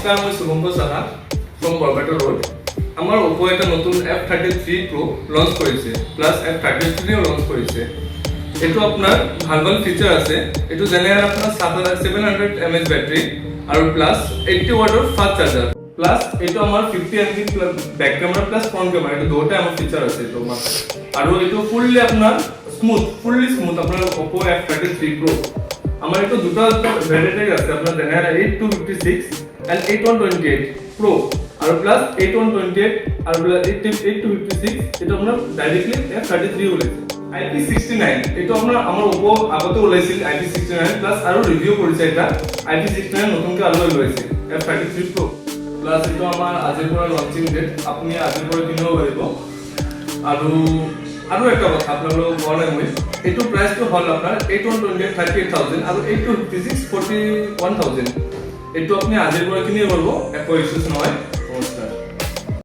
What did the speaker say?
নমস্কাৰ, মই Shubhankar Saha from Barpeta road. আমাৰ Oppo এটা নতুন F33 Pro লঞ্চ কৰিছে, প্লাছ F33 লঞ্চ কৰিছে। এইটো আপোনাৰ ভাল ভাল ফিচাৰ আছে। এইটো যেনে আপোনাৰ 700 mAh বেটাৰী আৰু প্লাছ 80 ওয়াটৰ ফাষ্ট চাৰ্জাৰ, প্লাছ এইটো আমাৰ 50 MP back camera plus front camera, এইটো দুটা আমাৰ ফিচাৰ আছে এইটো আমাৰ। আৰু এইটো ফুললি আপোনাৰ ফুললি স্মুথ আপোনাৰ Oppo F33 Pro। আমাৰ এইটো দুটা ভেৰিয়েণ্ট আছে আপোনাৰ যেনে 8256 and 8128 Pro আৰু প্লাছ 8128 আৰু প্লাছ 8256 এটা আপোনাৰ ডাইৰেক্টলি F33 ওলাইছে। IP69 এইটো আপোনাৰ আমাৰ Oppo আগতে ওলাইছিল IP69 প্লাছ আৰু ৰিভিউ কৰিছে এটা IP69 নতুনকৈ আৰু ওলাইছে F33 Pro প্লাছ এইটো আমাৰ আজিৰ পৰা লঞ্চিং ডেট, আপুনি আজিৰ পৰা কিনিব পাৰিব। আৰু একটা কথা আপোনালোকক কোৱা নাই মই, এইটো প্ৰাইচটো হ'ল আপোনাৰ 8128 38,000 আৰু 8256 41,000। এইটো আপুনি আজিৰ পৰা কিনিব পাৰিব, একো ইছ্যুজ নহয়।